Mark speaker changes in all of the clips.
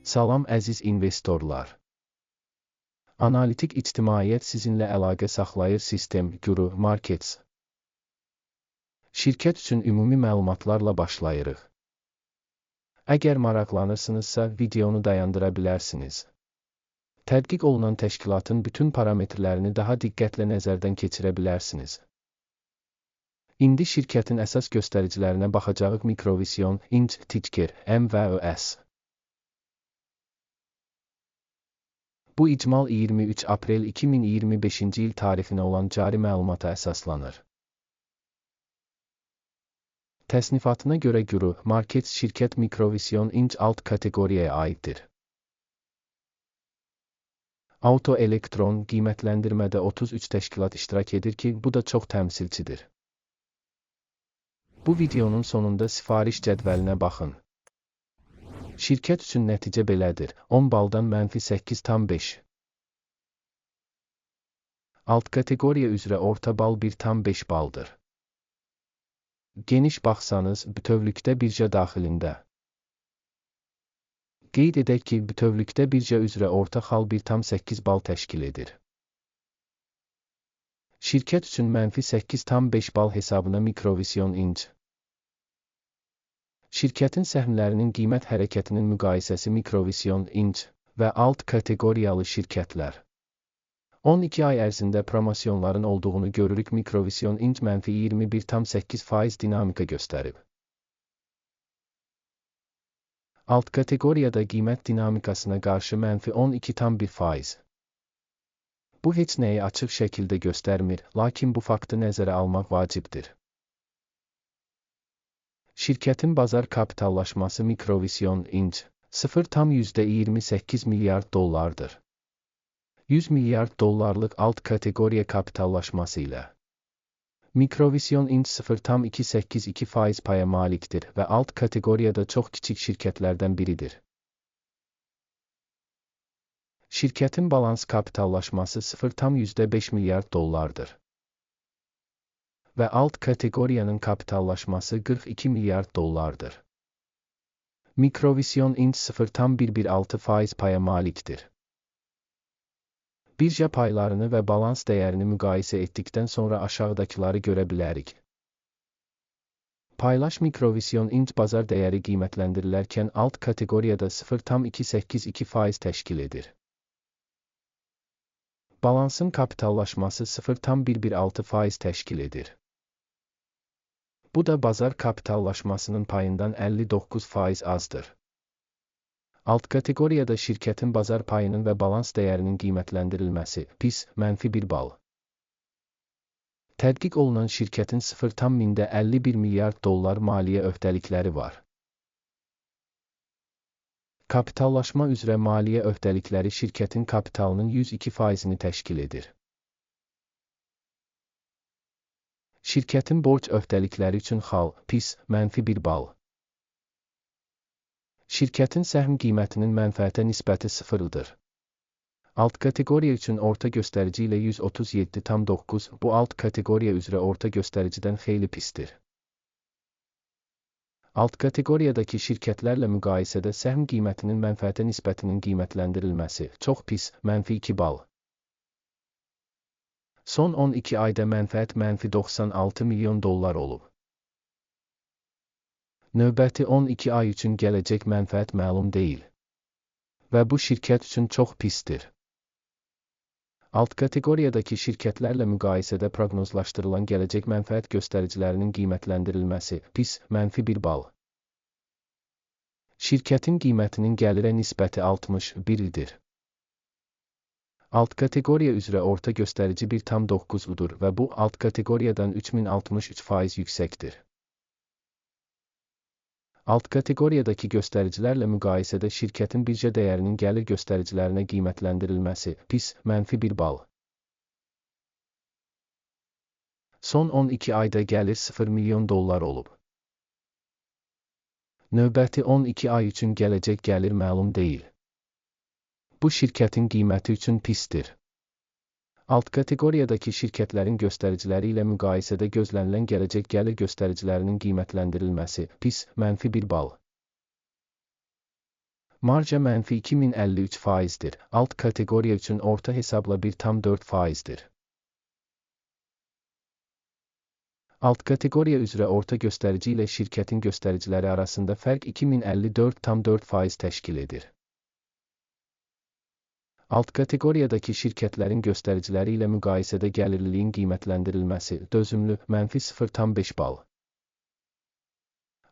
Speaker 1: Salam əziz investorlar. Analitik ictimaiyyət sizinlə əlaqə saxlayır Sistem Guru Markets. Şirkət üçün ümumi məlumatlarla başlayırıq. Əgər maraqlanırsınızsa videonu dayandıra bilərsiniz. Tədqiq olunan təşkilatın bütün parametrlərini daha diqqətlə nəzərdən keçirə bilərsiniz. İndi şirkətin əsas göstəricilərinə baxacağıq. Mikrovision, Inc, ticker, MVÖS. Bu icmal 23 aprel 2025-ci il tarixinə olan cari məlumata əsaslanır. Təsnifatına görə Guru Markets şirkət Mikrovision Inc alt kateqoriyaya aiddir. Auto elektron qiymətləndirmədə 33 təşkilat iştirak edir ki, bu da çox təmsilçidir. Bu videonun sonunda sifariş cədvəlinə baxın. Şirkət üçün nəticə belədir, 10 baldan -8,5. Alt kateqoriya üzrə orta bal 1,5 baldır. Geniş baxsanız, bütövlükdə birja daxilində. Qeyd edək ki, bütövlükdə birja üzrə orta xal 1,8 bal təşkil edir. Şirkət üçün -8,5 bal hesabına Mikrovision Inc. Şirkətin səhmlərinin qiymət hərəkətinin müqayisəsi Mikrovision Inc. və alt kateqoriyalı şirkətlər. 12 ay ərzində promosyonların olduğunu görürük. Mikrovision Inc. -21,8% dinamika göstərib. Alt kateqoriyada qiymət dinamikasına qarşı -12,1%. Bu heç nəyi açıq şəkildə göstərmir, lakin bu faktı nəzərə almaq vacibdir. Şirkətin bazar kapitallaşması Mikrovision Inc. 0,28 milyard dollardır. 100 milyard dollarlıq alt kateqoriya kapitallaşması ilə. Mikrovision Inc. 0,282% paya malikdir və alt kateqoriyada çox kiçik şirkətlərdən biridir. Şirkətin balans kapitallaşması 0,5 milyard dollardır. Və alt kateqoriyanın kapitallaşması 42 milyard dollardır. Mikrovision Inc. 0,116% paya malikdir. Birja paylarını və balans dəyərini müqayisə etdikdən sonra aşağıdakıları görə bilərik. Paylaş Mikrovision Inc. bazar dəyəri qiymətləndirilərkən alt kateqoriyada 0,282% təşkil edir. Balansın kapitallaşması 0,116% təşkil edir. Bu da bazar kapitallaşmasının payından 59% azdır. Alt kateqoriyada şirkətin bazar payının və balans dəyərinin qiymətləndirilməsi, pis, -1 bal. Tədqiq olunan şirkətin 0,51 milyard dollar maliyyə öhdəlikləri var. Kapitallaşma üzrə maliyyə öhdəlikləri şirkətin kapitalının 102%-ni təşkil edir. Şirkətin borc öhdəlikləri üçün xal, pis, -1 bal. Şirkətin səhm qiymətinin mənfəətə nisbəti 0-dır. Alt kateqoriya üçün orta göstərici ilə 137,9, bu alt kateqoriya üzrə orta göstəricidən xeyli pisdir. Alt kateqoriyadakı şirkətlərlə müqayisədə səhm qiymətinin mənfəətə nisbətinin qiymətləndirilməsi çox pis, -2 bal. Son 12 ayda mənfəət -96 milyon dollar olub. Növbəti 12 ay üçün gələcək mənfəət məlum deyil. Və bu şirkət üçün çox pisdir. Alt kateqoriyadakı şirkətlərlə müqayisədə proqnozlaşdırılan gələcək mənfəət göstəricilərinin qiymətləndirilməsi, pis, -1 bal. Şirkətin qiymətinin gəlirə nisbəti 61-dir. Alt kateqoriya üzrə orta göstərici 1,9-udur və bu alt kateqoriyadan 3063% yüksəkdir. Alt kateqoriyadakı göstəricilərlə müqayisədə şirkətin birja dəyərinin gəlir göstəricilərinə qiymətləndirilməsi, pis, -1 bal. Son 12 ayda gəlir 0 milyon dollar olub. Növbəti 12 ay üçün gələcək gəlir məlum deyil. Bu şirkətin qiyməti üçün pisdir. Alt kateqoriyadakı şirkətlərin göstəriciləri ilə müqayisədə gözlənilən gələcək gəlir göstəricilərinin qiymətləndirilməsi, pis, -1 bal. Marja mənfi 2053%'dir. Alt kategoriya üçün orta hesabla 1,4%'dir. Alt kategoriya üzrə orta göstərici ilə şirkətin göstəriciləri arasında fərq 2054,4% təşkil edir. Alt kategoriyadakı şirkətlərin göstəriciləri ilə müqayisədə gəlirliliyin qiymətləndirilməsi, dözümlü, -0,5 bal.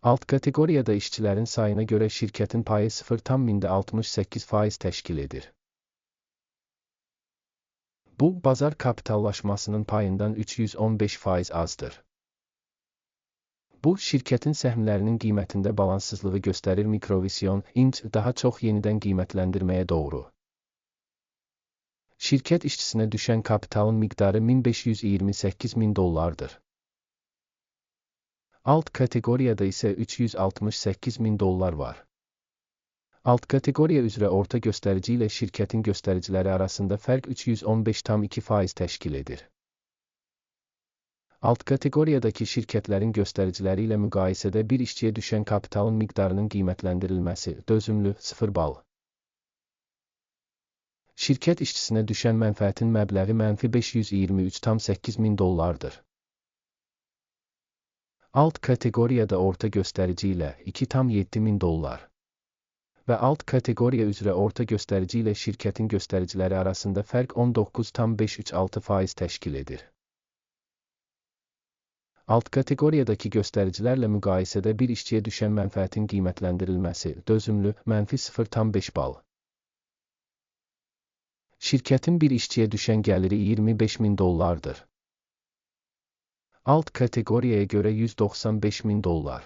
Speaker 1: Alt kategoriyada işçilərin sayına görə şirkətin payı 0,68% təşkil edir. Bu, bazar kapitallaşmasının payından 315% azdır. Bu, şirkətin səhmlərinin qiymətində balanssızlığı göstərir. Mikrovision, Inc. daha çox yenidən qiymətləndirməyə doğru. Şirkət işçisinə düşən kapitalın miqdarı $1528.000'dır. Alt kategoriyada isə $368.000 var. Alt kategoriya üzrə orta göstərici ilə şirkətin göstəriciləri arasında fərq 315,2% təşkil edir. Alt kategoriyadakı şirkətlərin göstəriciləri ilə müqayisədə bir işçiyə düşən kapitalın miqdarının qiymətləndirilməsi, dözümlü, 0 bal. Şirkət işçisinə düşən mənfəətin məbləği $523,800.000'dır. Alt kategoriyada orta göstərici ilə $2,700.000 və alt kategoriya üzrə orta göstərici ilə şirkətin göstəriciləri arasında fərq 19,536% təşkil edir. Alt kategoriyadakı göstəricilərlə müqayisədə bir işçiyə düşən mənfəətin qiymətləndirilməsi, dözümlü, -0,5 bal. Şirkətin bir işçiyə düşən gəliri $25.000'dır. Alt kategoriyaya görə $195.000.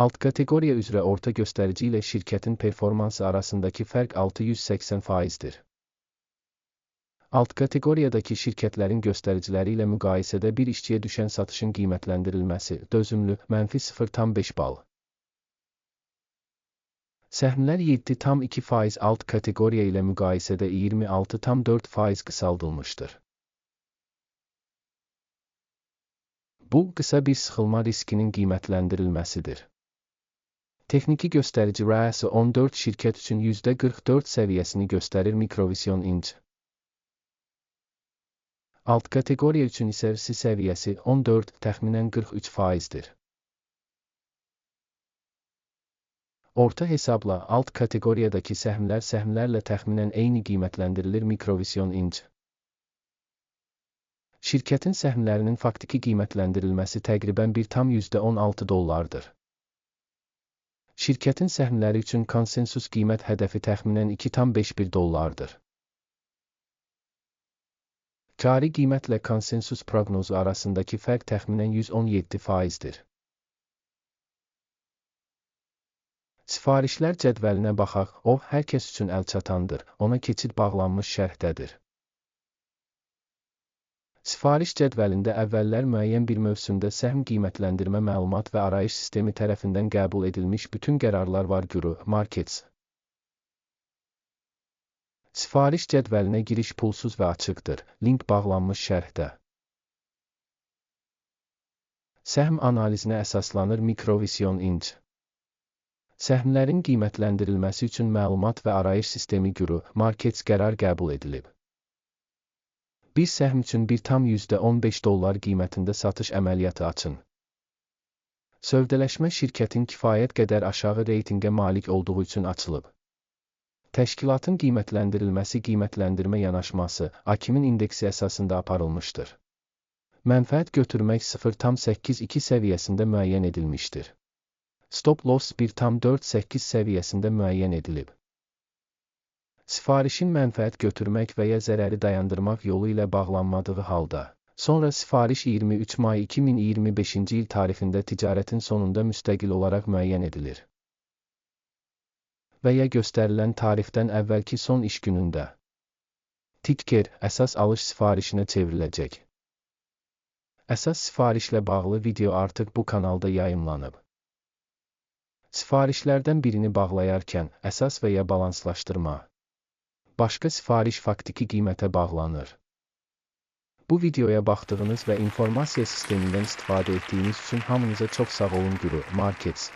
Speaker 1: Alt kategoriya üzrə orta göstərici ilə şirkətin performansı arasındakı fərq 680%'dir. Alt kategoriyadakı şirkətlərin göstəriciləri ilə müqayisədə bir işçiyə düşən satışın qiymətləndirilməsi, dözümlü, -0,5 bal. Səhmlər 7,2% alt kategoriya ilə müqayisədə 26,4% qısaldılmışdır. Bu, qısa bir sıxılma riskinin qiymətləndirilməsidir. Texniki göstərici RASI 14 şirkət üçün %44 səviyyəsini göstərir. Mikrovision, Inc. Alt kategoriya üçün isə RASI səviyyəsi 14, təxminən 43%'dir. Orta hesabla alt kategoriyadakı səhmlərlə təxminən eyni qiymətləndirilir. Mikrovision, Inc. Şirkətin səhmlərinin faktiki qiymətləndirilməsi təqribən $1,16'dır. Şirkətin səhmləri üçün konsensus qiymət hədəfi təxminən $2,51'dır. Cari qiymətlə konsensus proqnozu arasındakı fərq təxminən 117%'dir. Sifarişlər cədvəlinə baxaq, o, hər kəs üçün əlçatandır, ona keçid bağlanmış şərhdədir. Sifariş cədvəlində əvvəllər müəyyən bir mövsümdə səhm qiymətləndirmə məlumat və arayış sistemi tərəfindən qəbul edilmiş bütün qərarlar var. Guru, Markets. Sifariş cədvəlinə giriş pulsuz və açıqdır. Link bağlanmış şərhdə. Səhm analizinə əsaslanır. Mikrovision, Inc. Səhmlərin qiymətləndirilməsi üçün məlumat və arayış sistemi Guru, Markets qərar qəbul edilib. Bir səhm üçün $1,15 qiymətində satış əməliyyatı açın. Sövdələşmə şirkətin kifayət qədər aşağı reytinqə malik olduğu üçün açılıb. Təşkilatın qiymətləndirilməsi qiymətləndirmə yanaşması, AKİMin indeksi əsasında aparılmışdır. Mənfəət götürmək 0,82 səviyyəsində müəyyən edilmişdir. Stop loss 1,48 səviyyəsində müəyyən edilib. Sifarişin mənfəət götürmək və ya zərəri dayandırmaq yolu ilə bağlanmadığı halda, sonra sifariş 23 may 2025-ci il tarixində ticarətin sonunda müstəqil olaraq müəyyən edilir. Və ya göstərilən tarixdən əvvəlki son iş günündə. Ticker, əsas alış sifarişinə çevriləcək. Əsas sifarişlə bağlı video artıq bu kanalda yayımlanıb. Sifarişlərdən birini bağlayarkən, əsas və ya balanslaşdırma. Başqa sifariş faktiki qiymətə bağlanır. Bu videoya baxdığınız və informasiya sistemindən istifadə etdiyiniz üçün hamınıza çox sağ olun. Guru, Markets.